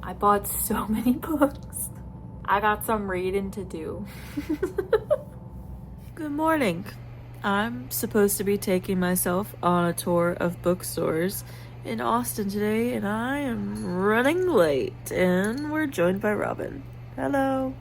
I bought so many books. I got some reading to do. Good morning. I'm supposed to be taking myself on a tour of bookstores in Austin today, and I am running late, and we're joined by Robin. Hello.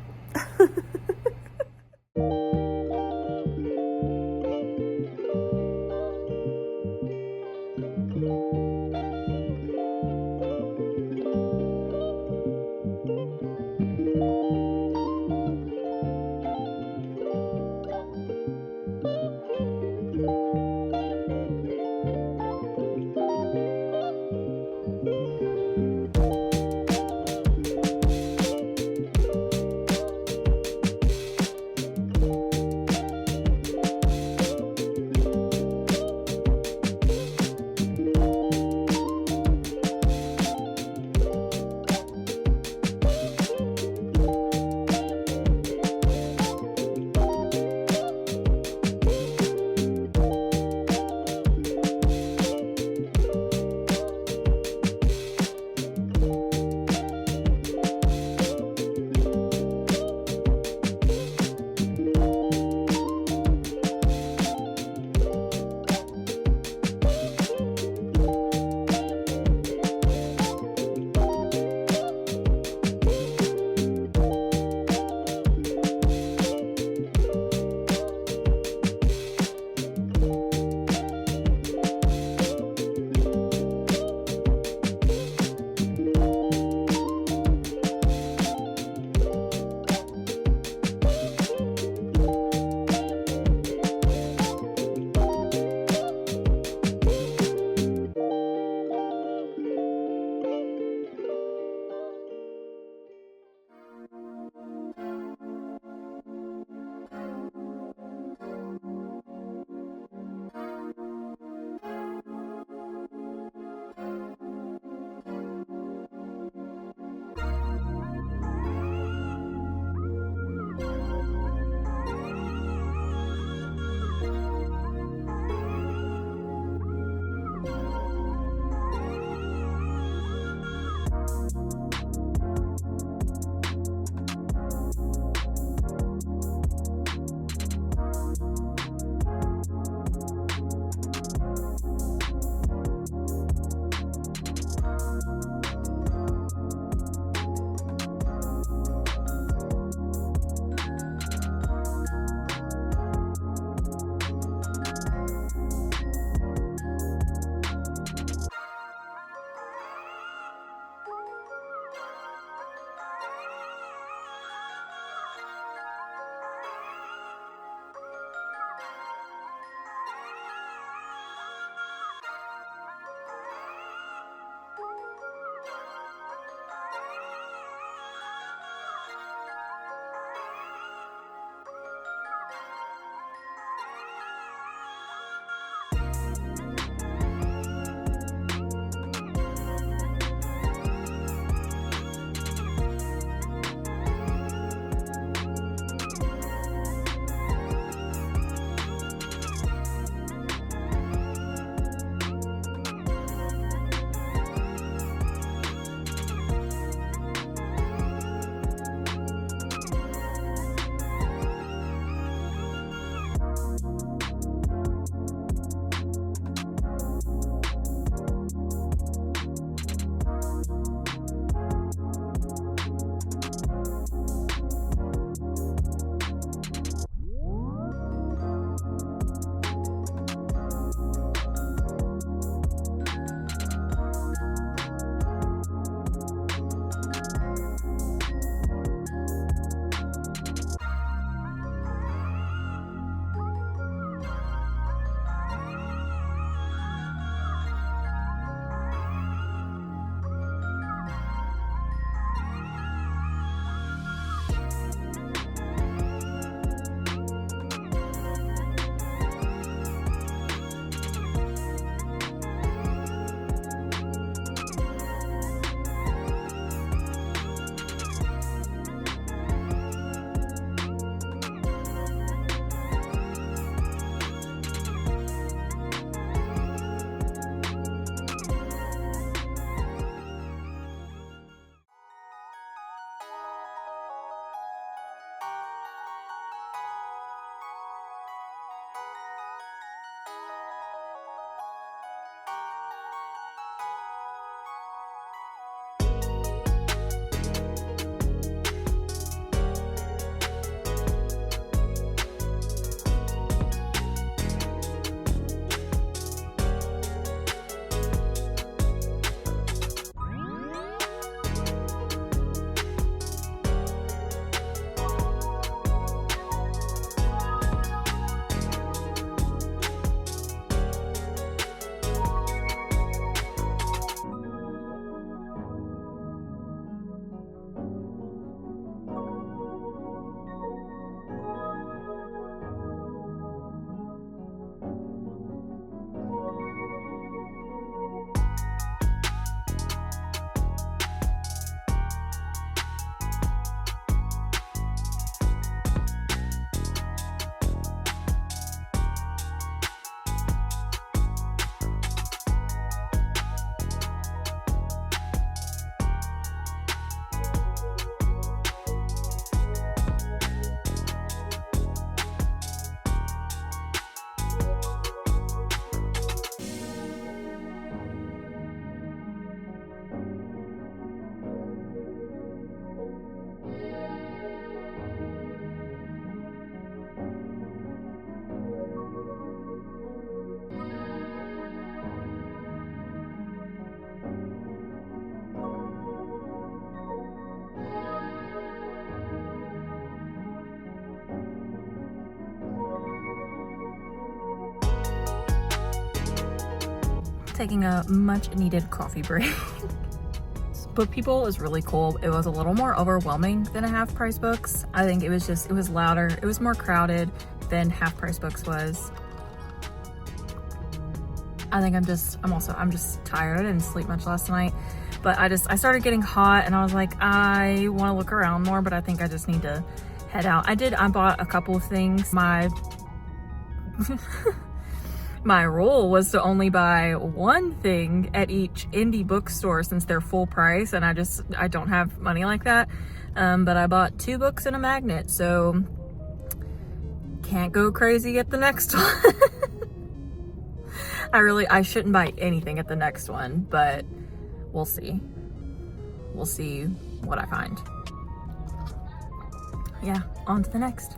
taking a much needed coffee break. Book People is really cool. It was a little more overwhelming than a Half Price Books. I think it was louder. It was more crowded than Half Price Books was. I think I'm just tired. I didn't sleep much last night, but I started getting hot and I was like, I want to look around more, but I think I just need to head out. I bought a couple of things. My rule was to only buy one thing at each indie bookstore since they're full price, and I don't have money like that. But I bought 2 books and a magnet, so can't go crazy at the next one. I shouldn't buy anything at the next one, but we'll see. We'll see what I find. Yeah, on to the next.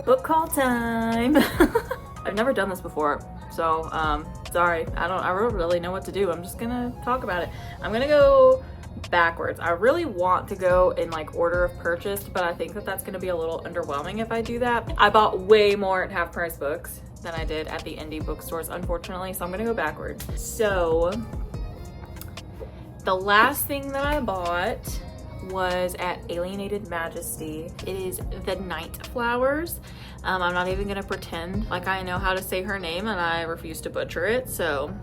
Book call time. I've never done this before, so sorry. I don't really know what to do. I'm just gonna talk about it. I'm gonna go backwards. I really want to go in like order of purchase, but I think that that's gonna be a little underwhelming if I do that. I bought way more at Half Price Books than I did at the indie bookstores, unfortunately, so I'm gonna go backwards. So the last thing that I bought was at Alienated Majesty. It is The Night Flowers. I'm not even gonna pretend like I know how to say her name, and I refuse to butcher it. So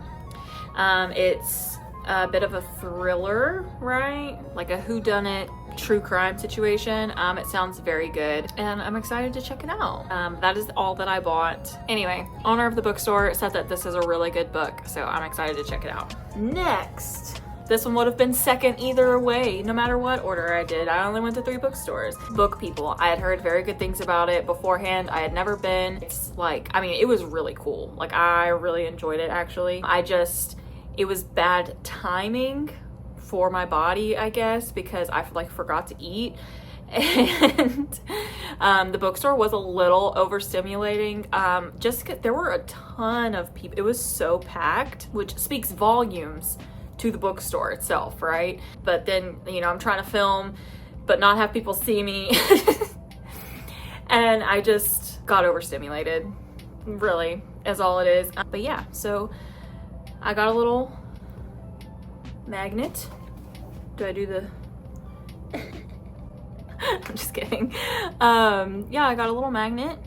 it's a bit of a thriller, right? Like a whodunit true crime situation. It sounds very good and I'm excited to check it out. That is all that I bought. Anyway, owner of the bookstore said that this is a really good book, so I'm excited to check it out. Next, this one would have been second either way, no matter what order I did. I only went to 3 bookstores. Book People. I had heard very good things about it beforehand. I had never been. It's like, I mean, it was really cool. Like, I really enjoyed it, actually. It was bad timing for my body, I guess, because I like forgot to eat. And the bookstore was a little overstimulating. There were a ton of people. It was so packed, which speaks volumes to the bookstore itself, right? But then, you know, I'm trying to film but not have people see me. And I just got overstimulated, really, is all it is. But yeah, so I got a little magnet. Do I do the I'm just kidding. Yeah, I got a little magnet.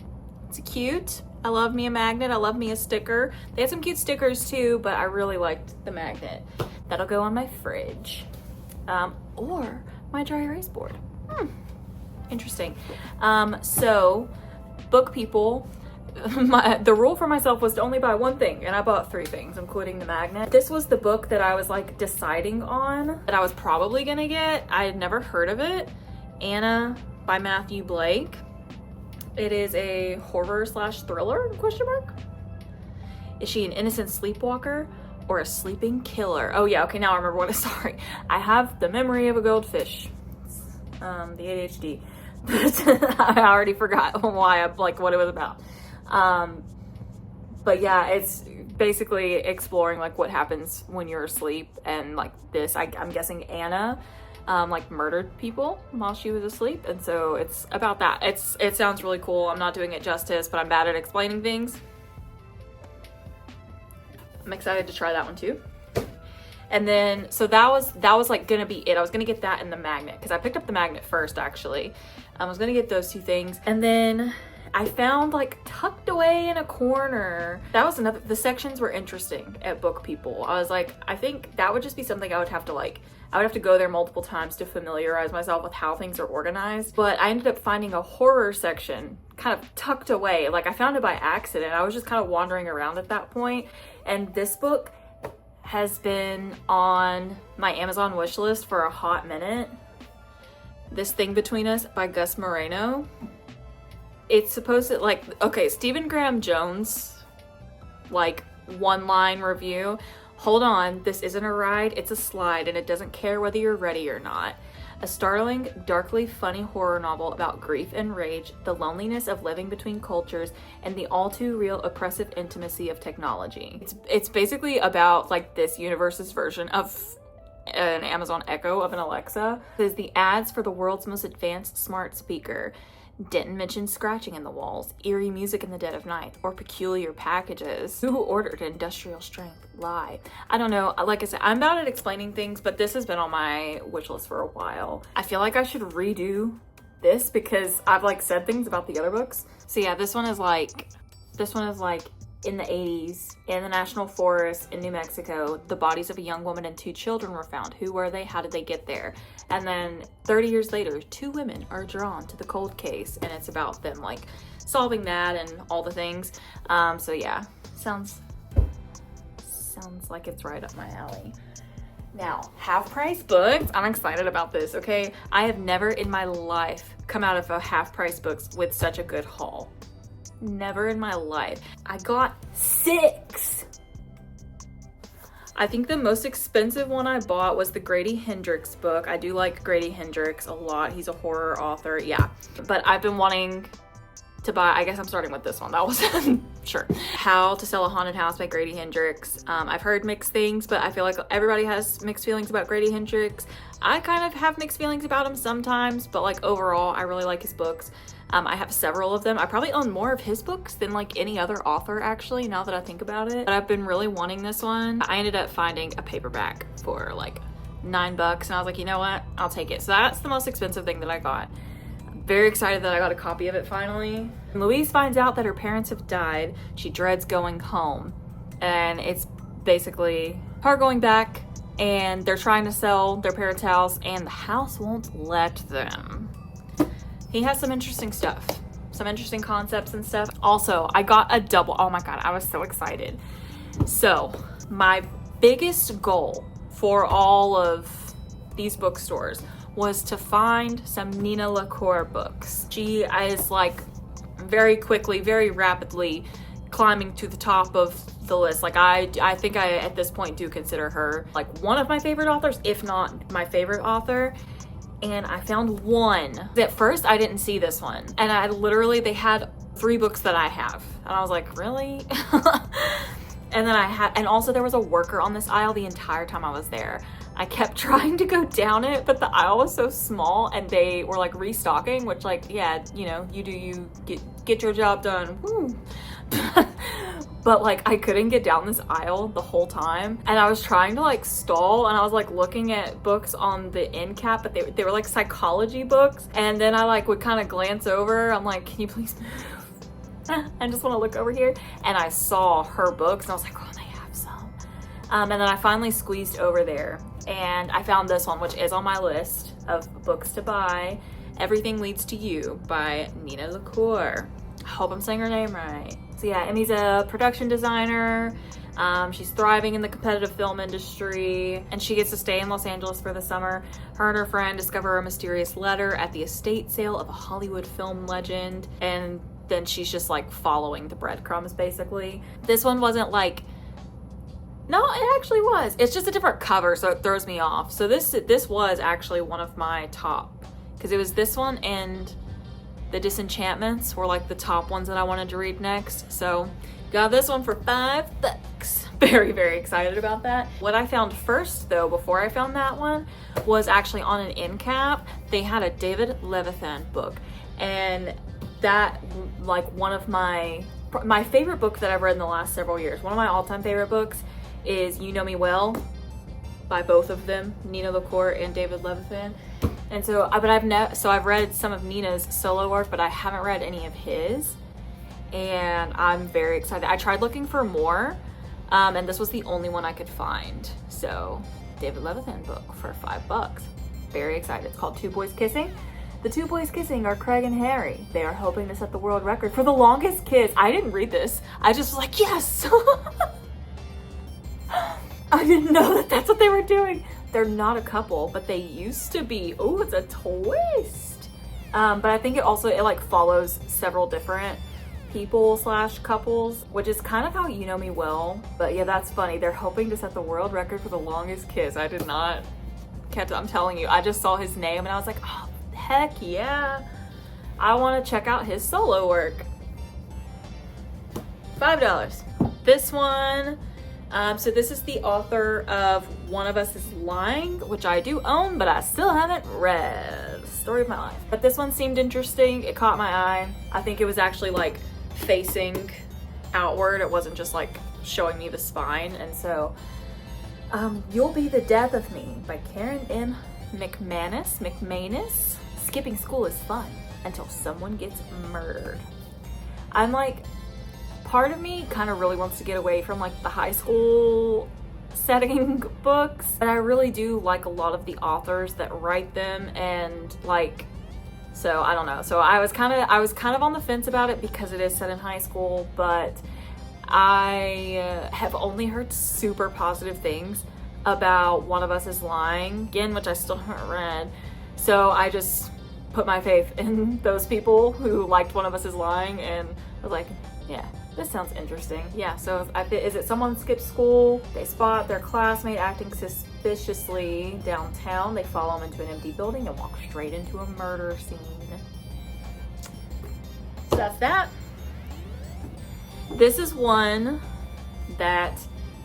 It's cute. I love me a magnet. I love me a sticker. They had some cute stickers too, but I really liked the magnet. That'll go on my fridge. Or my dry erase board. Interesting. So, Book People, the rule for myself was to only buy one thing, and I bought 3 things, including the magnet. This was the book that I was like deciding on that I was probably gonna get. I had never heard of it. Anna by Matthew Blake. It is a horror / thriller, question mark? Is she an innocent sleepwalker or a sleeping killer? Oh yeah, okay, now I remember what it's, sorry. I have the memory of a goldfish. The ADHD. I already forgot why, what it was about. But yeah, it's basically exploring like what happens when you're asleep, and like this, I'm guessing Anna like murdered people while she was asleep, and so it's about that. It sounds really cool. I'm not doing it justice, but I'm bad at explaining things. I'm excited to try that one too. And then, so that was like gonna be it. I was gonna get that and the magnet, because I picked up the magnet first actually. I was gonna get those two things, and then I found like tucked away in a corner. That was another, the sections were interesting at Book People. I was like, I think that would just be something I would have to go there multiple times to familiarize myself with how things are organized. But I ended up finding a horror section kind of tucked away. Like I found it by accident. I was just kind of wandering around at that point. And this book has been on my Amazon wish list for a hot minute. This Thing Between Us by Gus Moreno. It's supposed to, like, okay, Stephen Graham Jones, like, one-line review. Hold on, this isn't a ride, it's a slide, and it doesn't care whether you're ready or not. A startling, darkly funny horror novel about grief and rage, the loneliness of living between cultures, and the all-too-real oppressive intimacy of technology. It's basically about, like, this universe's version of an Amazon Echo of an Alexa. There's the ads for the world's most advanced smart speaker. Didn't mention scratching in the walls, eerie music in the dead of night, or peculiar packages. Who ordered industrial strength lie? I don't know. Like I said, I'm bad at explaining things, but this has been on my wish list for a while. I feel like I should redo this because I've like said things about the other books. So yeah, this one is like in the 80s, in the National Forest in New Mexico, the bodies of a young woman and 2 children were found. Who were they? How did they get there? And then 30 years later, 2 women are drawn to the cold case, and it's about them like solving that and all the things. So yeah, sounds like it's right up my alley. Now, half-price books. I'm excited about this, okay? I have never in my life come out of a half-price books with such a good haul. Never in my life. I got 6. I think the most expensive one I bought was the Grady Hendrix book. I do like Grady Hendrix a lot. He's a horror author, yeah. But I've been wanting to buy, I guess I'm starting with this one. That was, sure. How to Sell a Haunted House by Grady Hendrix. I've heard mixed things, but I feel like everybody has mixed feelings about Grady Hendrix. I kind of have mixed feelings about him sometimes, but like overall, I really like his books. I have several of them. I probably own more of his books than like any other author actually, now that I think about it. But I've been really wanting this one. I ended up finding a paperback for like $9 and I was like, you know what? I'll take it. So that's the most expensive thing that I got. I'm very excited that I got a copy of it finally. Louise finds out that her parents have died. She dreads going home. And it's basically her going back, and they're trying to sell their parents' house and the house won't let them. He has some interesting stuff, some interesting concepts and stuff. Also, I got a double. Oh my God, I was so excited. So my biggest goal for all of these bookstores was to find some Nina LaCour books. She is like very quickly, very rapidly climbing to the top of the list. Like I think I at this point do consider her like one of my favorite authors, if not my favorite author. And I found one. At first, I didn't see this one. And they had 3 books that I have. And I was like, really? And then and also there was a worker on this aisle the entire time I was there. I kept trying to go down it, but the aisle was so small and they were like restocking, which like, yeah, you know, you get your job done. Woo. But like I couldn't get down this aisle the whole time, and I was trying to like stall, and I was like looking at books on the end cap, but they were like psychology books, and then I like would kind of glance over. I'm like, can you please move? I just want to look over here, and I saw her books and I was like, oh, they have some. And then I finally squeezed over there and I found this one, which is on my list of books to buy. Everything Leads to You by Nina LaCour. I hope I'm saying her name right. So yeah, Emmy's a production designer. She's thriving in the competitive film industry, and she gets to stay in Los Angeles for the summer. Her and her friend discover a mysterious letter at the estate sale of a Hollywood film legend, and then she's just like following the breadcrumbs basically. This one wasn't like, no, it actually was. It's just a different cover, so it throws me off. So this was actually one of my top, because it was this one and The Disenchantments were like the top ones that I wanted to read next. So got this one for $5. very, very excited about that. What I found first though, before I found that one, was actually on an end cap. They had a David Levithan book, and that, like, one of my favorite book that I've read in the last several years, one of my all-time favorite books is You Know Me Well by both of them, Nina LaCour and David Levithan. And so, I've read some of Nina's solo work, but I haven't read any of his, and I'm very excited. I tried looking for more, and this was the only one I could find. So, David Levithan book for $5. Very excited. It's called Two Boys Kissing. The two boys kissing are Craig and Harry. They are hoping to set the world record for the longest kiss. I didn't read this. I just was like, yes! I didn't know that that's what they were doing. They're not a couple, but they used to be. Oh, it's a twist. But I think it like follows several different people / couples, which is kind of how You Know Me Well. But yeah, that's funny. They're hoping to set the world record for the longest kiss. I did not catch it. I'm telling you, I just saw his name and I was like, oh, heck yeah. I want to check out his solo work. $5. This one, so this is the author of One of Us is Lying, which I do own, but I still haven't read. Story of my life. But this one seemed interesting. It caught my eye. I think it was actually like facing outward. It wasn't just like showing me the spine. And so, You'll Be the Death of Me by Karen M. McManus. Skipping school is fun until someone gets murdered. I'm like, part of me kind of really wants to get away from like the high school setting books, but I really do like a lot of the authors that write them, and like, so I don't know. So I was kind of on the fence about it because it is set in high school, but I have only heard super positive things about One of Us is Lying, again, which I still haven't read. So I just put my faith in those people who liked One of Us is Lying and was like, yeah, this sounds interesting. Yeah, so is it someone skips school, they spot their classmate acting suspiciously downtown, they follow him into an empty building and walk straight into a murder scene. So that's that. This is one that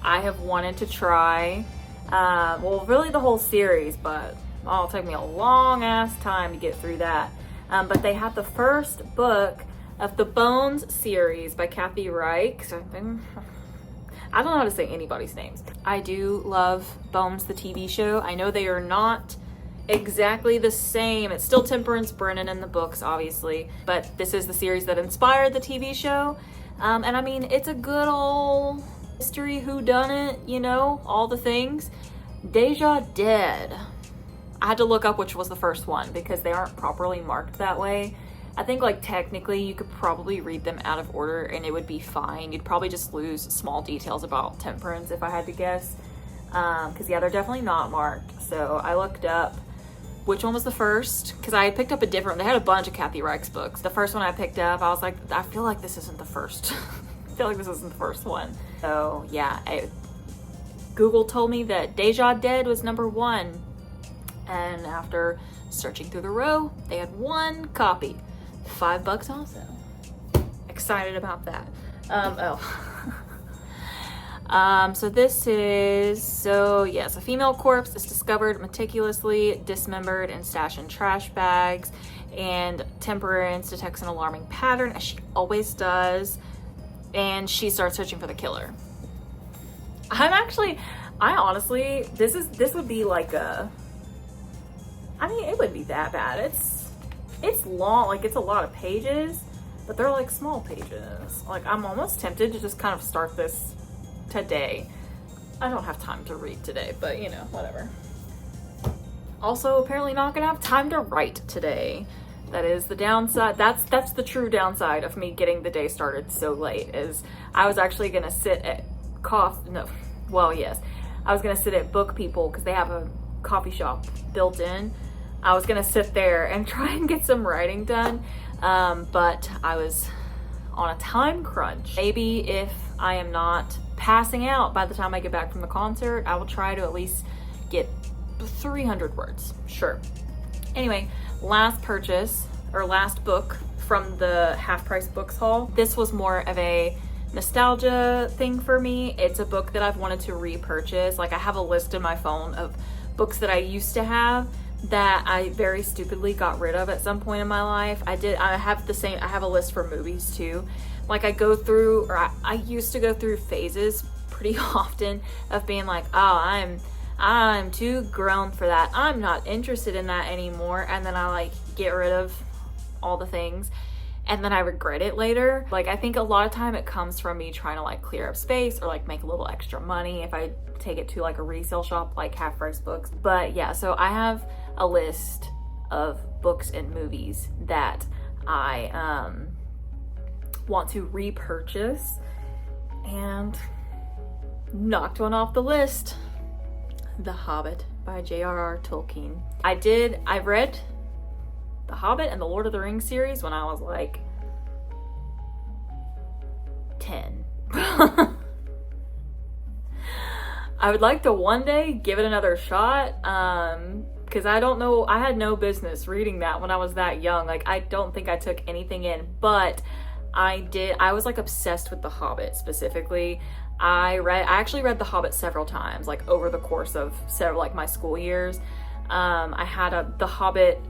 I have wanted to try, well, really the whole series, but it'll take me a long ass time to get through that. But they have the first book of the Bones series by Kathy Reich. So I don't know how to say anybody's names. I do love Bones, the TV show. I know they are not exactly the same. It's still Temperance Brennan in the books, obviously, but this is the series that inspired the TV show. And I mean, it's a good old mystery whodunit, you know, all the things. Deja Dead. I had to look up which was the first one because they aren't properly marked that way. I think like technically you could probably read them out of order and it would be fine. You'd probably just lose small details about Temperance if I had to guess. Because yeah, they're definitely not marked. So I looked up which one was the first, because I picked up they had a bunch of Kathy Reich's books. The first one I picked up, I was like, I feel like this isn't the first. I feel like this isn't the first one. So yeah, Google told me that Deja Dead was #1. And after searching through the row, they had one copy. $5 also. Excited about that. So this is, yes, a female corpse is discovered meticulously dismembered and stashed in trash bags, and Temperance detects an alarming pattern, as she always does, and she starts searching for the killer. I honestly, this would be like it wouldn't be that bad. It's long, like it's a lot of pages, but they're like small pages. Like I'm almost tempted to just kind of start this today. I don't have time to read today, but you know, whatever. Also, apparently not gonna have time to write today. That is the downside. That's the true downside of me getting the day started so late, is I was actually gonna sit at I was gonna sit at Book People because they have a coffee shop built in. I was gonna sit there and try and get some writing done, but I was on a time crunch. Maybe if I am not passing out by the time I get back from the concert, I will try to at least get 300 words. Sure. Anyway, last book from the Half Price Books haul. This was more of a nostalgia thing for me. It's a book that I've wanted to repurchase. Like I have a list in my phone of books that I used to have that I very stupidly got rid of at some point in my life. I have a list for movies too. Like I used to go through phases pretty often of being like, oh, I'm too grown for that. I'm not interested in that anymore. And then I like get rid of all the things. And then I regret it later. Like I think a lot of time it comes from me trying to like clear up space or like make a little extra money if I take it to like a resale shop like Half Price Books. But yeah, so I have a list of books and movies that I want to repurchase, and knocked one off the list. The Hobbit by J.R.R. Tolkien. I read The Hobbit and the Lord of the Rings series when I was like 10. I would like to one day give it another shot, because I don't know, I had no business reading that when I was that young. Like I don't think I took anything in, but I was like obsessed with The Hobbit specifically. I actually read The Hobbit several times, like over the course of several, like my school years. I had The Hobbit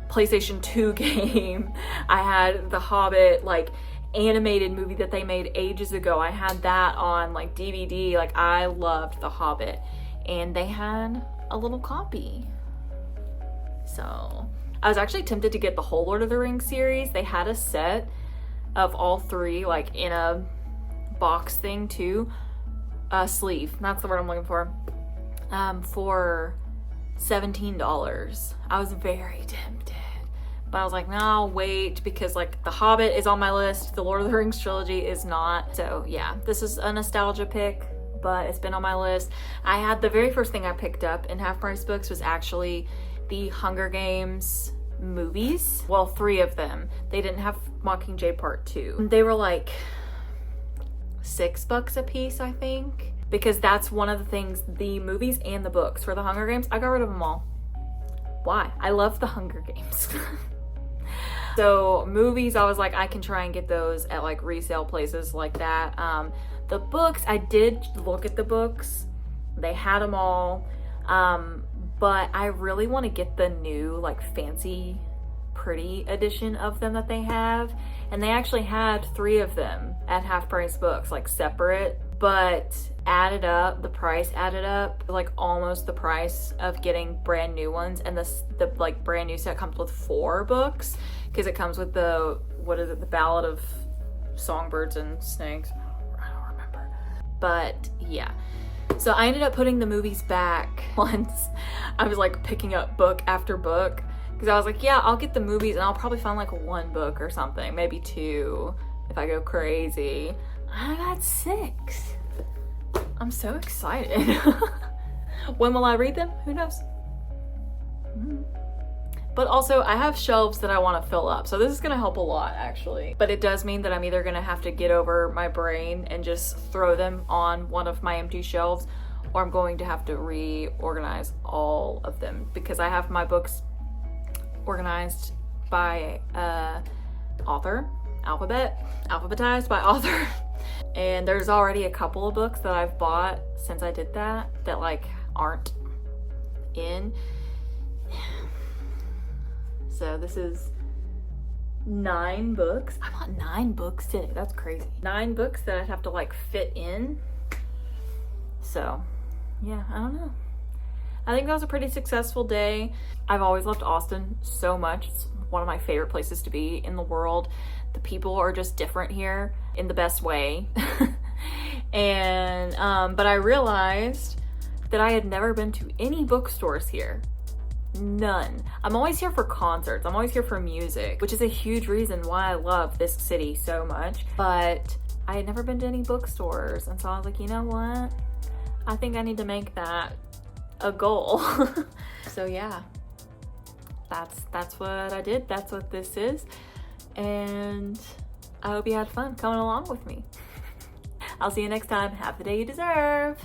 PlayStation 2 game. I had The Hobbit like animated movie that they made ages ago. I had that on like DVD. Like I loved The Hobbit, and they had a little copy. So I was actually tempted to get the whole Lord of the Rings series. They had a set of all three like in a box thing too. Sleeve, that's the word I'm looking for $17. I was very tempted, but I was like, no, I'll wait, because like The Hobbit is on my list, the Lord of the Rings trilogy is not. So yeah, this is a nostalgia pick, but it's been on my list. I had the very first thing I picked up in Half Price Books was actually the Hunger Games movies. Well, 3 of them. They didn't have Mockingjay Part 2. They were like $6 a piece, I think, because that's one of the things, the movies and the books for the Hunger Games, I got rid of them all. Why? I love the Hunger Games. So movies, I was like, I can try and get those at like resale places like that. The books, I did look at the books. They had them all. But I really want to get the new like fancy pretty edition of them that they have, and they actually had 3 of them at Half Price Books, like separate, but added up, the price added up like almost the price of getting brand new ones. And the like brand new set comes with 4 books, because it comes with the, what is it, the Ballad of Songbirds and Snakes, I don't remember. But yeah, so I ended up putting the movies back once I was like picking up book after book, because I was like, yeah, I'll get the movies and I'll probably find like 1 book or something, maybe 2 if I go crazy. I got 6. I'm so excited. When will I read them? Who knows? But also I have shelves that I want to fill up, so this is going to help a lot actually. But it does mean that I'm either going to have to get over my brain and just throw them on one of my empty shelves, or I'm going to have to reorganize all of them, because I have my books organized by author, alphabetized by author. And there's already a couple of books that I've bought since I did that like aren't in. So this is 9 books. I bought 9 books today. That's crazy. 9 books that I'd have to like fit in. So yeah, I don't know. I think that was a pretty successful day. I've always loved Austin so much. It's one of my favorite places to be in the world. The people are just different here in the best way. And but I realized that I had never been to any bookstores here. None. I'm always here for concerts. I'm always here for music, which is a huge reason why I love this city so much. But I had never been to any bookstores, and so I was like, you know what? I think I need to make that a goal. So yeah, that's what I did. That's what this is. And I hope you had fun coming along with me. I'll see you next time. Have the day you deserve.